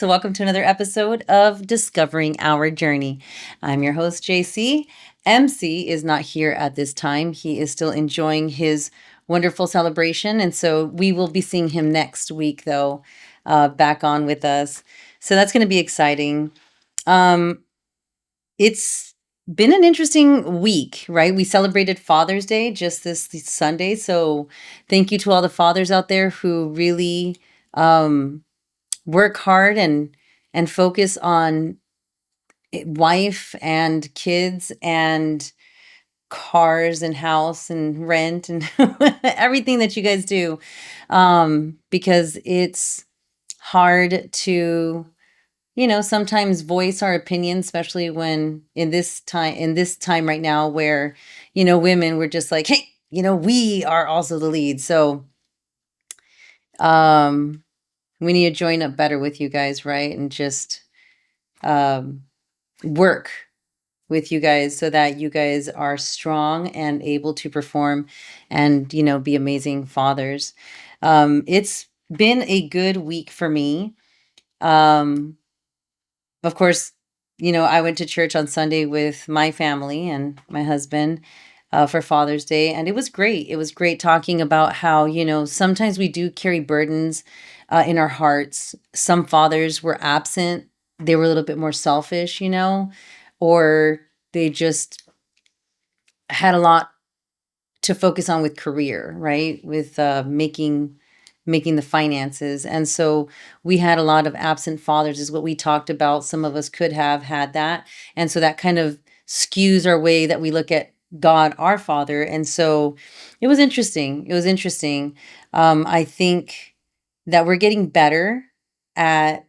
So, welcome to another episode of Discovering Our Journey. I'm your host, JC. MC is not here at this time. He is still enjoying his wonderful celebration. And so, we will be seeing him next week, though, back on with us. So, that's going to be exciting. Um, it's been an interesting week, right? We celebrated Father's Day just this Sunday. So, thank you to all the fathers out there who really. Work hard and focus on wife and kids and cars and house and rent and everything that you guys do, because it's hard to sometimes voice our opinions, especially when in this time right now where women were just like, hey, we are also the lead. So um we need to join up better with you guys, right? And just um, work with you guys so that you guys are strong and able to perform and, be amazing fathers. It's been a good week for me. Um, of course, I went to church on Sunday with my family and my husband for Father's Day, and it was great. It was great talking about how, sometimes we do carry burdens in our hearts. Some fathers were absent, they were a little bit more selfish, or they just had a lot to focus on with career, right? With making the finances. And so we had a lot of absent fathers is what we talked about. Some of us could have had that. And so that kind of skews our way that we look at God our Father. And so it was interesting. It was interesting. I think that we're getting better at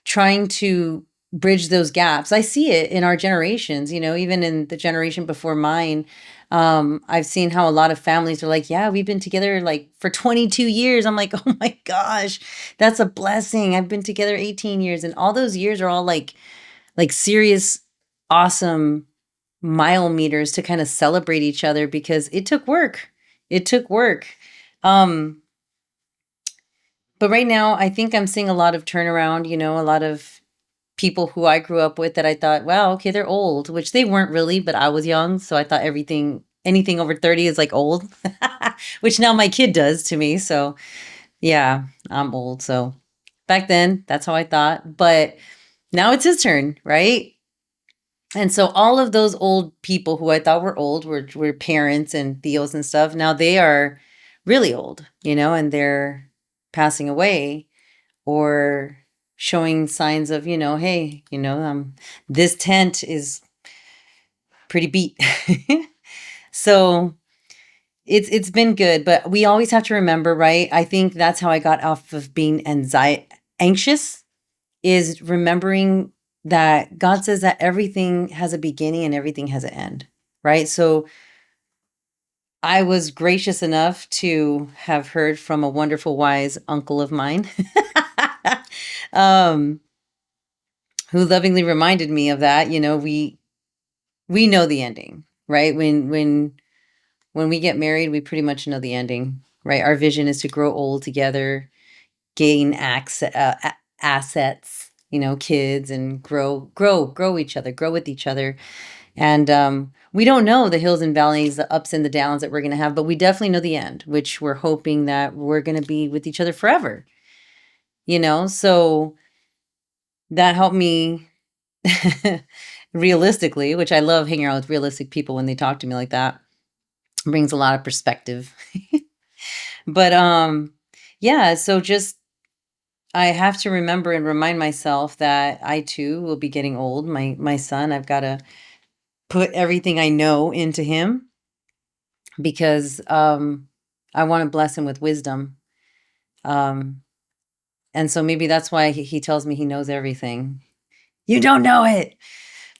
trying to bridge those gaps. I see it in our generations, even in the generation before mine. I've seen how a lot of families are like, yeah, we've been together like for 22 years. I'm like, oh my gosh, that's a blessing. I've been together 18 years, and all those years are all like serious, awesome mile meters to kind of celebrate each other because it took work. It took work. Um, but right now, I think I'm seeing a lot of turnaround, a lot of people who I grew up with that I thought, wow, okay, they're old, which they weren't really, but I was young. So I thought anything over 30 is like old, which now my kid does to me. So yeah, I'm old. So back then, that's how I thought. But now it's his turn, right? And so all of those old people who I thought were old were parents and Theos and stuff. Now they are really old, and they're passing away or showing signs of, hey, this tent is pretty beat. So it's been good, but we always have to remember, right? I think that's how I got off of being anxious, is remembering that God says that everything has a beginning and everything has an end, right? So I was gracious enough to have heard from a wonderful, wise uncle of mine, um, who lovingly reminded me of that. We know the ending, right? When we get married, we pretty much know the ending, right? Our vision is to grow old together, gain assets, kids, and grow each other, grow with each other. And we don't know the hills and valleys, the ups and the downs that we're going to have, but we definitely know the end, which we're hoping that we're going to be with each other forever, So that helped me realistically, which I love hanging out with realistic people when they talk to me like that. Brings a lot of perspective. But yeah, so just I have to remember and remind myself that I too will be getting old. My son, I've got to put everything I know into him because I want to bless him with wisdom. Um and so maybe that's why he tells me he knows everything. You don't know it.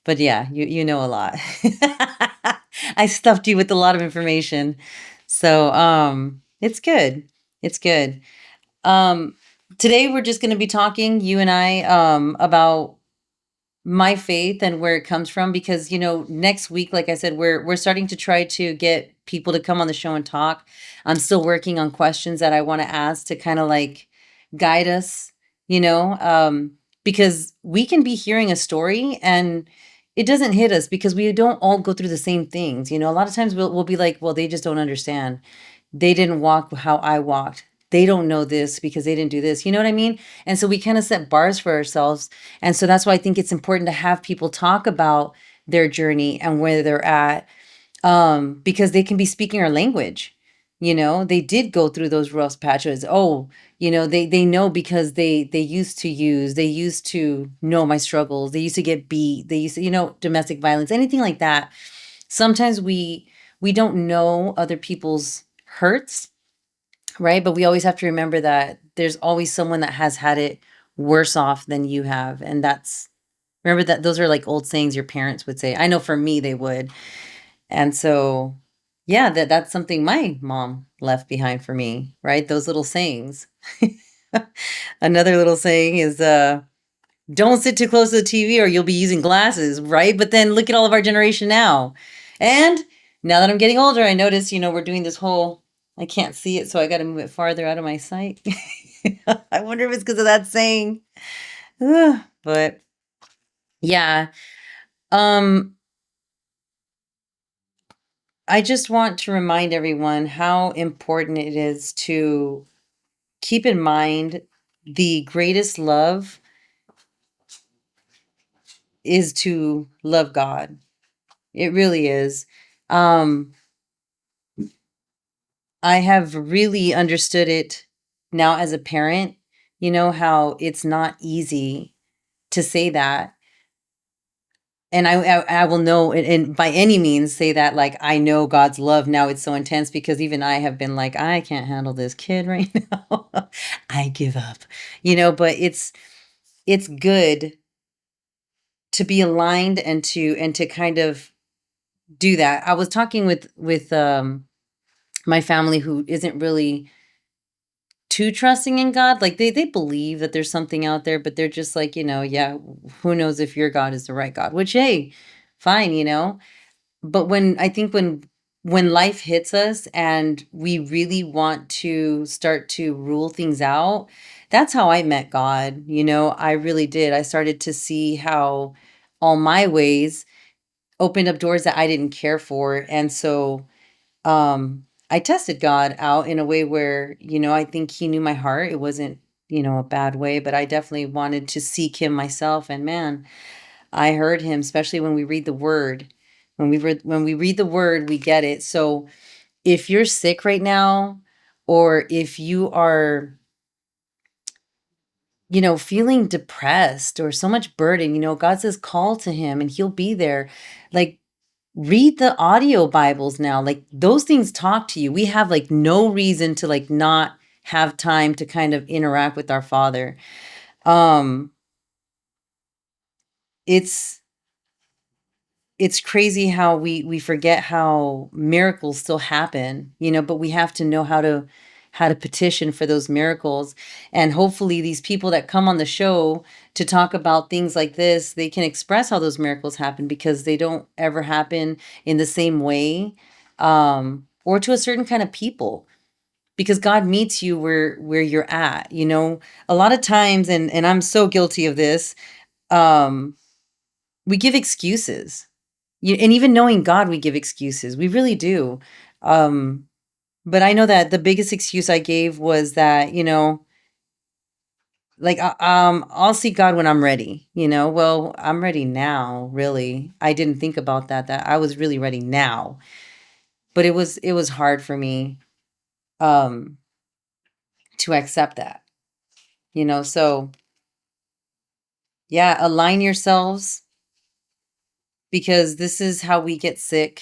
But yeah, you know a lot. I stuffed you with a lot of information. So it's good. It's good. Um Today we're just going to be talking, you and I, about my faith and where it comes from, because next week, like I said, we're starting to try to get people to come on the show and talk. I'm still working on questions that I want to ask to kind of like guide us, you know, um because we can be hearing a story and it doesn't hit us because we don't all go through the same things. A lot of times we'll be like, well, they just don't understand. They didn't walk how I walked. They don't know this because they didn't do this. You know what I mean? And so we kind of set bars for ourselves. And so that's why I think it's important to have people talk about their journey and where they're at, because they can be speaking our language. They did go through those rough patches. Oh, they know because they used to know my struggles. They used to get beat. They used to, domestic violence, anything like that. Sometimes we don't know other people's hurts, right? But we always have to remember that there's always someone that has had it worse off than you have. And remember that those are like old sayings your parents would say. I know for me, they would. And so, yeah, that's something my mom left behind for me, right? Those little sayings. Another little saying is, don't sit too close to the TV or you'll be using glasses, right? But then look at all of our generation now. And now that I'm getting older, I notice, we're doing this whole, I can't see it, so I got to move it farther out of my sight. I wonder if it's because of that saying. But yeah, um, I just want to remind everyone how important it is to keep in mind the greatest love is to love God. It really is. Um, I have really understood it now as a parent, how it's not easy to say that. And I will know and by any means say that, like, I know God's love now. It's so intense because even I have been like, I can't handle this kid right now. I give up, but it's good to be aligned and to kind of do that. I was talking with my family who isn't really too trusting in God. Like they believe that there's something out there, but they're just like, yeah, who knows if your God is the right God, which, hey, fine, But when life hits us and we really want to start to rule things out, that's how I met God. I really did. I started to see how all my ways opened up doors that I didn't care for. And so I tested God out in a way where, I think he knew my heart. It wasn't, a bad way, but I definitely wanted to seek him myself. And man, I heard him, especially when we read the word. When we read the word, we get it. So if you're sick right now, or if you are, feeling depressed or so much burden, God says call to him and he'll be there. Like, read the audio Bibles now. Like, those things talk to you. We have like no reason to like not have time to kind of interact with our Father. Um it's it's crazy how we forget how miracles still happen, but we have to know how to petition for those miracles. And hopefully these people that come on the show to talk about things like this, they can express how those miracles happen, because they don't ever happen in the same way, or to a certain kind of people, because God meets you where you're at. A lot of times, and I'm so guilty of this, um we give excuses. And even knowing God, we give excuses. We really do. Um, but I know that the biggest excuse I gave was that, like, I'll see God when I'm ready. Well, I'm ready now. Really, I didn't think about that I was really ready now. But it was hard for me, um, to accept that. So yeah, align yourselves, because this is how we get sick.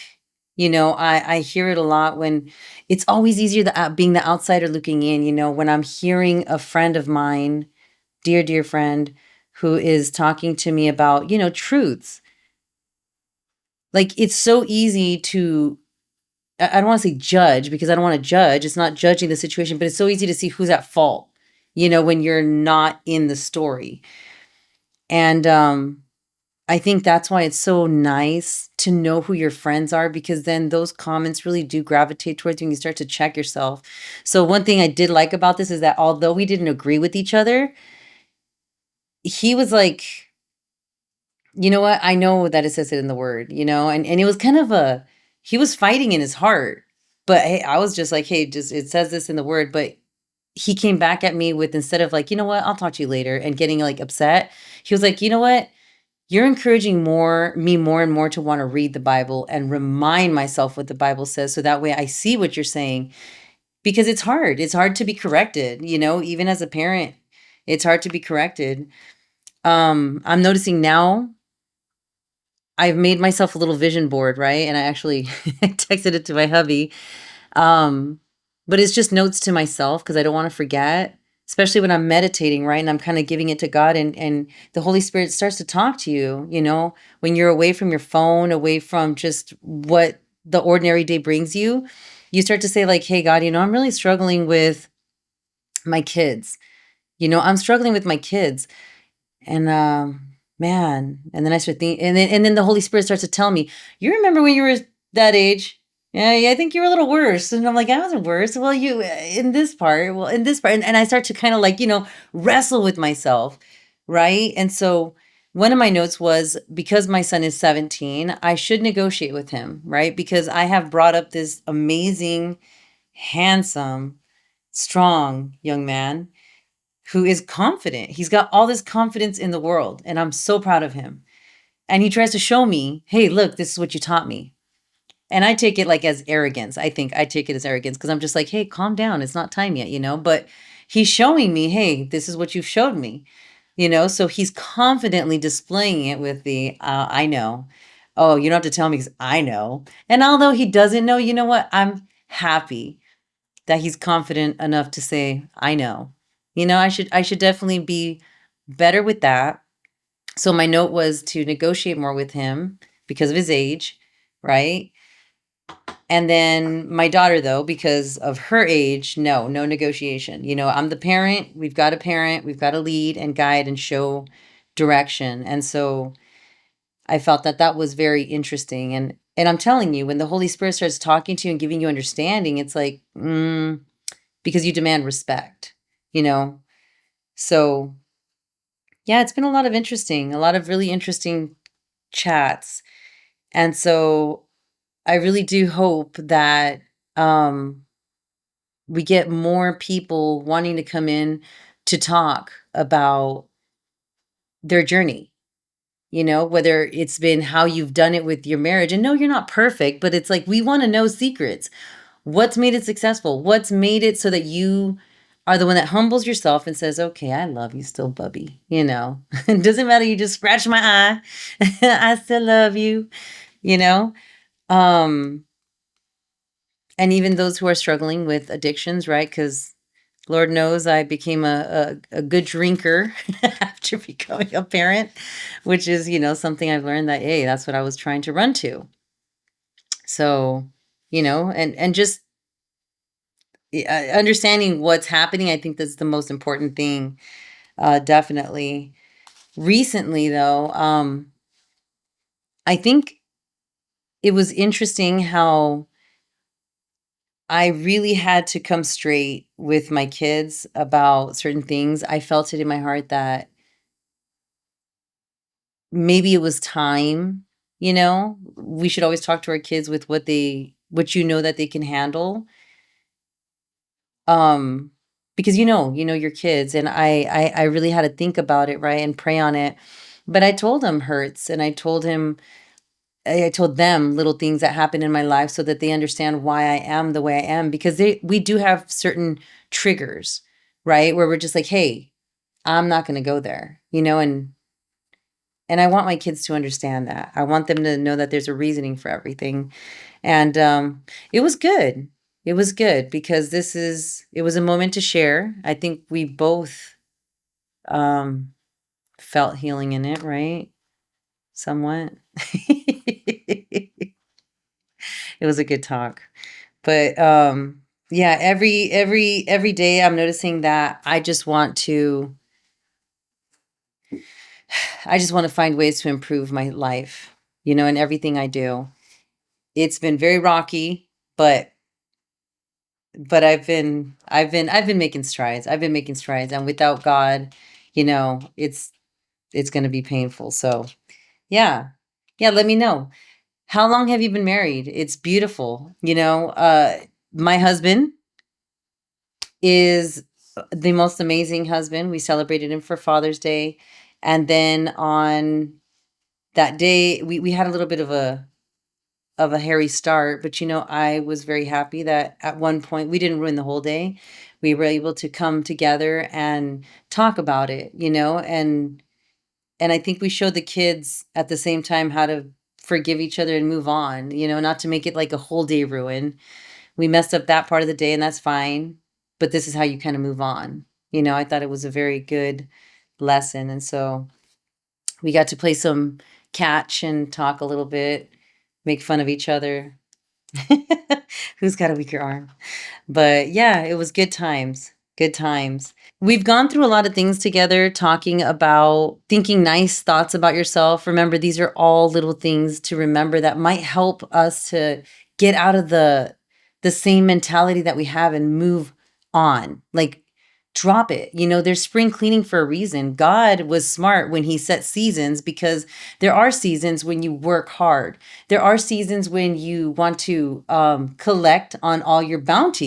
I hear it a lot when it's always easier being the outsider looking in. When I'm hearing a friend of mine, dear friend, who is talking to me about, truths. Like, it's so easy to, I don't want to say judge, because I don't want to judge. It's not judging the situation, but it's so easy to see who's at fault, when you're not in the story. And I think that's why it's so nice to know who your friends are, because then those comments really do gravitate towards you and you start to check yourself. So one thing I did like about this is that although we didn't agree with each other, he was like, you know what? I know that it says it in the word, and it was kind of he was fighting in his heart, but hey, I was just like, hey, just it says this in the word, but he came back at me with, instead of like, you know what, I'll talk to you later and getting like upset, he was like, you know what? You're encouraging me more and more to want to read the Bible and remind myself what the Bible says, so that way I see what you're saying, because it's hard. It's hard to be corrected, even as a parent. It's hard to be corrected. I'm noticing now I've made myself a little vision board, right? And I actually texted it to my hubby. Um, but it's just notes to myself because I don't want to forget, especially when I'm meditating, right? And I'm kind of giving it to God, and the Holy Spirit starts to talk to you, when you're away from your phone, away from just what the ordinary day brings you. You start to say, like, hey, God, I'm really struggling with my kids. I'm struggling with my kids. And man, and then I start thinking, and then the Holy Spirit starts to tell me, you remember when you were that age? Yeah, I think you were a little worse. And I'm like, I wasn't worse. Well, you in this part, well, in this part, and I start to kind of like, wrestle with myself, right? And so one of my notes was, because my son is 17, I should negotiate with him, right? Because I have brought up this amazing, handsome, strong young man who is confident. He's got all this confidence in the world, and I'm so proud of him. And he tries to show me, hey, look, this is what you taught me. And I take it like as arrogance. I think I take it as arrogance because I'm just like, hey, calm down. It's not time yet, But he's showing me, hey, this is what you've showed me, So he's confidently displaying it with the, I know. Oh, you don't have to tell me because I know. And although he doesn't know, you know what? I'm happy that he's confident enough to say, I know. I should definitely be better with that. So my note was to negotiate more with him because of his age, right? And then my daughter, though, because of her age, no negotiation. I'm the parent. We've got a parent. We've got to lead and guide and show direction. And so I felt that that was very interesting. And I'm telling you, when the Holy Spirit starts talking to you and giving you understanding, it's like, because you demand respect, you know? So yeah, it's been a lot of really interesting chats. And so I really do hope that um, we get more people wanting to come in to talk about their journey, whether it's been how you've done it with your marriage. And no, you're not perfect, but it's like we want to know secrets. What's made it successful? What's made it so that you are the one that humbles yourself and says, okay, I love you still, Bubby. It doesn't matter. You just scratch my eye. I still love you, you know? Um, and even those who are struggling with addictions, right? Because Lord knows I became a good drinker after becoming a parent, which is, something I've learned that, hey, that's what I was trying to run to. So, and just understanding what's happening, I think that's the most important thing. Definitely. Recently, though, I think it was interesting how I really had to come straight with my kids about certain things. I felt it in my heart that maybe it was time, we should always talk to our kids with what that they can handle. Um, because your kids, and I really had to think about it, right, and pray on it. But I told him hurts, and I told them little things that happen in my life so that they understand why I am the way I am, because we do have certain triggers, right, where we're just like, hey, I'm not going to go there, and I want my kids to understand that. I want them to know that there's a reasoning for everything. And it was good. It was good because it was a moment to share. I think we both felt healing in it, right? Somewhat. It was a good talk. But yeah, every day I'm noticing that I just want to find ways to improve my life, in everything I do. It's been very rocky, but I've been making strides. I've been making strides, and without God, it's it's going to be painful. So, yeah. Yeah, let me know. How long have you been married? It's beautiful. My husband is the most amazing husband. We celebrated him for Father's Day. And then on that day, we had a little bit of a hairy start, but I was very happy that at one point we didn't ruin the whole day. We were able to come together and talk about it, and I think we showed the kids at the same time how to forgive each other and move on, not to make it like a whole day ruin. We messed up that part of the day and that's fine, but this is how you kind of move on. I thought it was a very good lesson. And so we got to play some catch and talk a little bit, make fun of each other. Who's got a weaker arm? But yeah, it was good times. Good times. We've gone through a lot of things together, talking about thinking nice thoughts about yourself. Remember, these are all little things to remember that might help us to get out of the same mentality that we have and move on. Like, drop it. There's spring cleaning for a reason. God was smart when he set seasons, because there are seasons when you work hard. There are seasons when you want to collect on all your bounty.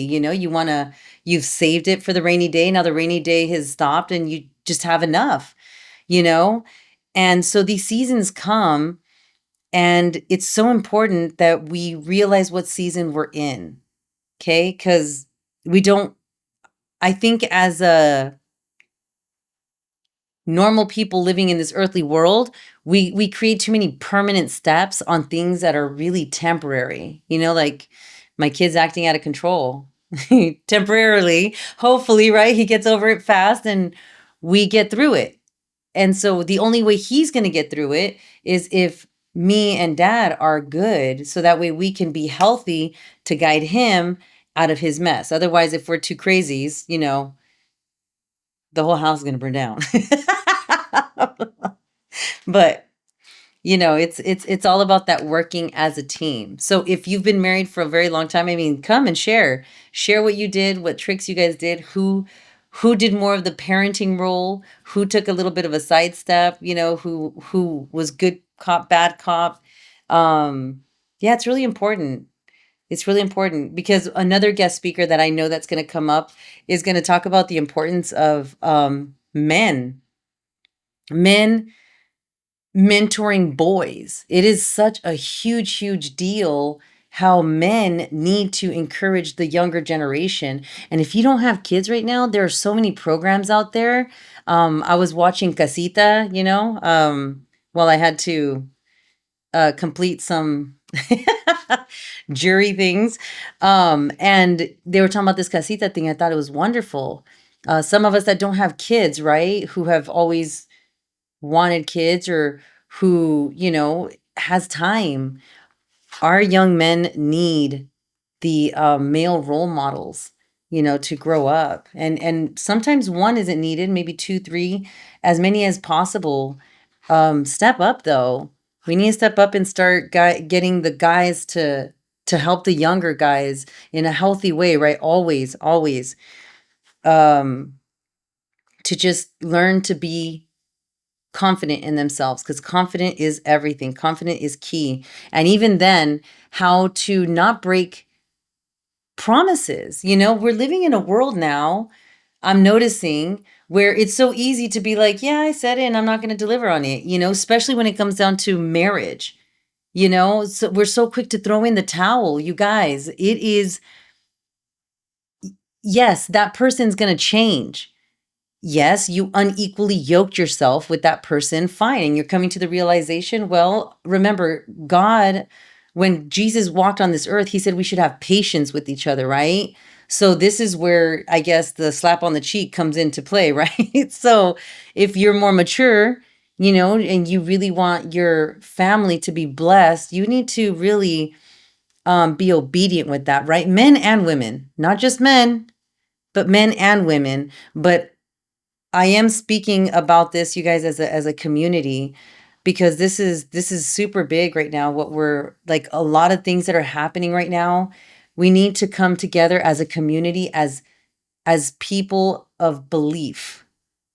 You've saved it for the rainy day. Now the rainy day has stopped and you just have enough, you know? And so these seasons come, and it's so important that we realize what season we're in. Okay? Because we don't, I think as a normal people living in this earthly world, we create too many permanent steps on things that are really temporary. Like my kid's acting out of control temporarily. Hopefully, right? He gets over it fast and we get through it. And so the only way he's going to get through it is if me and dad are good, so that way we can be healthy to guide him out of his mess. Otherwise, if we're two crazies, the whole house is going to burn down. But it's all about that working as a team. So if you've been married for a very long time, I mean, come and share what you did, what tricks you guys did, who did more of the parenting role, who took a little bit of a sidestep, who was good cop, bad cop. Yeah, it's really important. It's really important, because another guest speaker that I know that's going to come up is going to talk about the importance of men mentoring boys. It is such a huge, huge deal how men need to encourage the younger generation. And if you don't have kids right now, there are so many programs out there. I was watching Casita, while I had to complete some jury things. And they were talking about this Casita thing. I thought it was wonderful. Some of us that don't have kids, right, who have always wanted kids, or who, has time. Our young men need the male role models, to grow up. And sometimes one isn't needed, maybe two, three, as many as possible. Step up though. We need to step up and start getting the guys to help the younger guys in a healthy way, right? Always, always. To just learn to be confident in themselves, because confident is everything. Confident is key. And even then, how to not break promises. We're living in a world now, I'm noticing, where it's so easy to be like, yeah, I said it and I'm not going to deliver on it, especially when it comes down to marriage. So we're so quick to throw in the towel. You guys, it is, yes, that person's going to change. Yes, you unequally yoked yourself with that person, fine. And you're coming to the realization, well, remember, God, when Jesus walked on this earth, he said we should have patience with each other, right? So this is where I guess the slap on the cheek comes into play, right? So if you're more mature, and you really want your family to be blessed, you need to really be obedient with that, right? Men and women, not just men, but men and women. But I am speaking about this, you guys, as a community, because this is super big right now. What we're like, a lot of things that are happening right now. We need to come together as a community, as people of belief,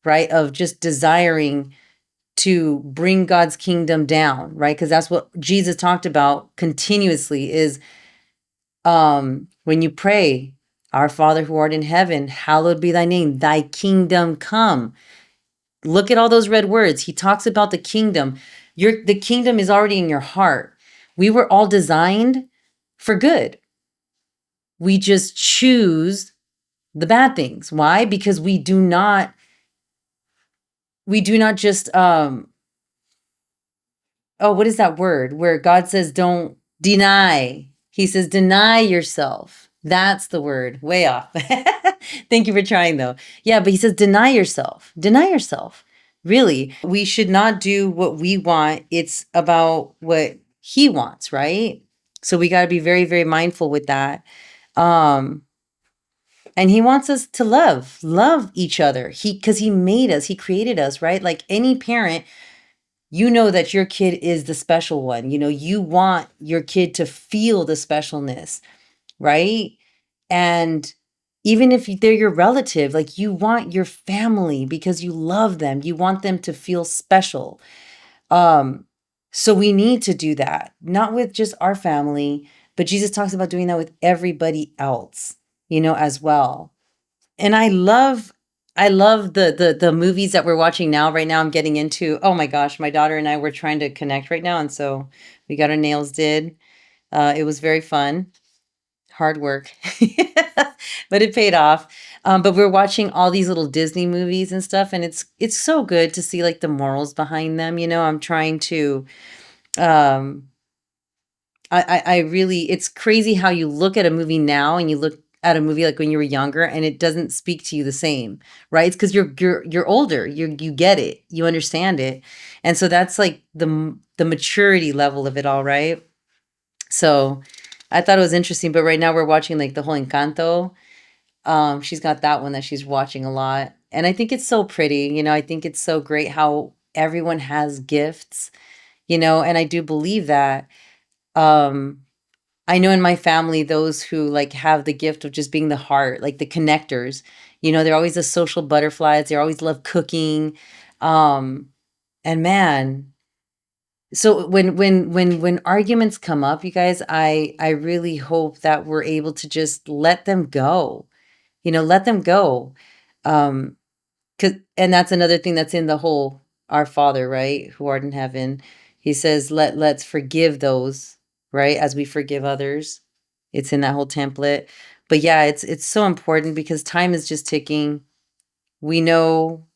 right? Of just desiring to bring God's kingdom down, right? Because that's what Jesus talked about continuously is when you pray, our Father who art in heaven, hallowed be thy name, thy kingdom come. Look at all those red words. He talks about the kingdom. The kingdom is already in your heart. We were all designed for good. We just choose the bad things. Why? Because we do not just what is that word where God says don't deny? He says deny yourself. That's the word. Way off. Thank you for trying though. Yeah, but he says deny yourself. Deny yourself. Really, we should not do what we want. It's about what he wants, right? So we got to be very, very mindful with that. Um, and he wants us to love each other. Because he made us, he created us, right? Like any parent, you know that your kid is the special one. You know, you want your kid to feel the specialness, right? And even if they're your relative, like you want your family because you love them. You want them to feel special. Um, so we need to do that, not with just our family, but Jesus talks about doing that with everybody else, as well. And I love the movies that we're watching now. Right now I'm getting into, oh my gosh, my daughter and I were trying to connect right now, and so we got our nails did. It was very fun. Hard work. But it paid off. But we're watching all these little Disney movies and stuff, and it's so good to see like the morals behind them. I'm trying to um I really, it's crazy how you look at a movie now and you look at a movie like when you were younger and it doesn't speak to you the same, right? It's because you're older. You get it, you understand it, and so that's like the maturity level of it all, right? So I thought it was interesting. But right now we're watching like the whole Encanto. She's got that one that she's watching a lot, and I think it's so pretty. I think it's so great how everyone has gifts. And I do believe that. Um, I know in my family, those who like have the gift of just being the heart, like the connectors, they're always the social butterflies. They always love cooking. Um, and man, so when arguments come up, you guys, I really hope that we're able to just let them go, let them go. Um, and that's another thing that's in the whole Our Father, right, who art in heaven. He says, let's forgive those, right, as we forgive others. It's in that whole template. But yeah, it's so important because time is just ticking. We know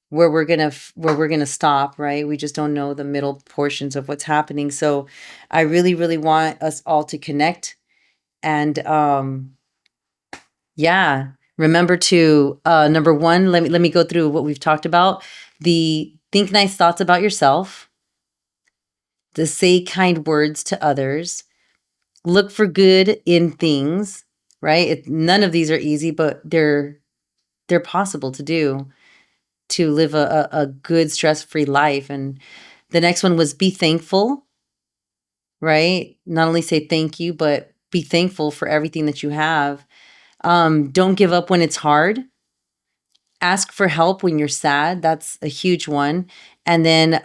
where we're gonna stop, right? We just don't know the middle portions of what's happening. So I really, really want us all to connect and yeah. Remember to number one, let me go through what we've talked about. The think nice thoughts about yourself, the say kind words to others, look for good in things, right? None of these are easy, but they're possible to do to live a good stress-free life. And the next one was be thankful, right? Not only say thank you, but be thankful for everything that you have. Don't give up when it's hard. Ask for help when you're sad. That's a huge one. And then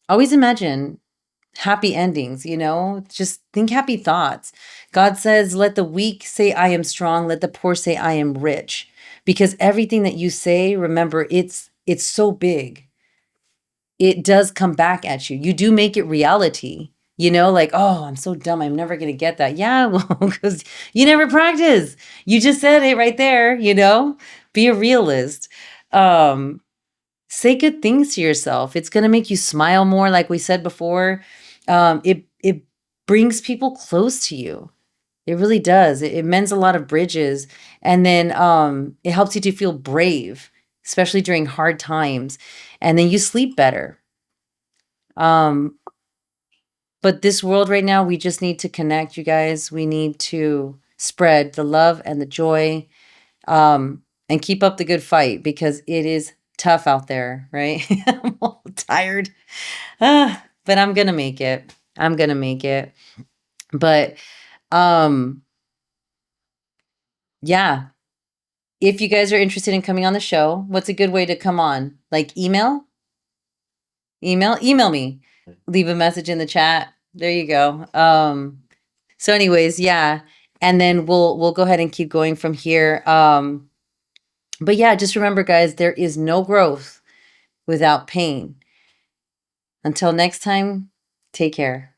always imagine happy endings, just think happy thoughts. God says, let the weak say, I am strong. Let the poor say, I am rich. Because everything that you say, remember, it's so big. It does come back at you. You do make it reality. Like, oh, I'm so dumb. I'm never going to get that. Yeah, well, because you never practice. You just said it right there. Be a realist. Um, Say good things to yourself. It's going to make you smile more, like we said before. It brings people close to you. It really does. It mends a lot of bridges. And then it helps you to feel brave, especially during hard times. And then you sleep better. Um, but this world right now, we just need to connect, you guys. We need to spread the love and the joy, and keep up the good fight because it is tough out there, right? I'm all tired. But I'm gonna make it. I'm gonna make it. But um, yeah, if you guys are interested in coming on the show, what's a good way to come on? Like email? Email me. Leave a message in the chat. There you go. So anyways, yeah. And then we'll go ahead and keep going from here. But yeah, just remember, guys, there is no growth without pain. Until next time, take care.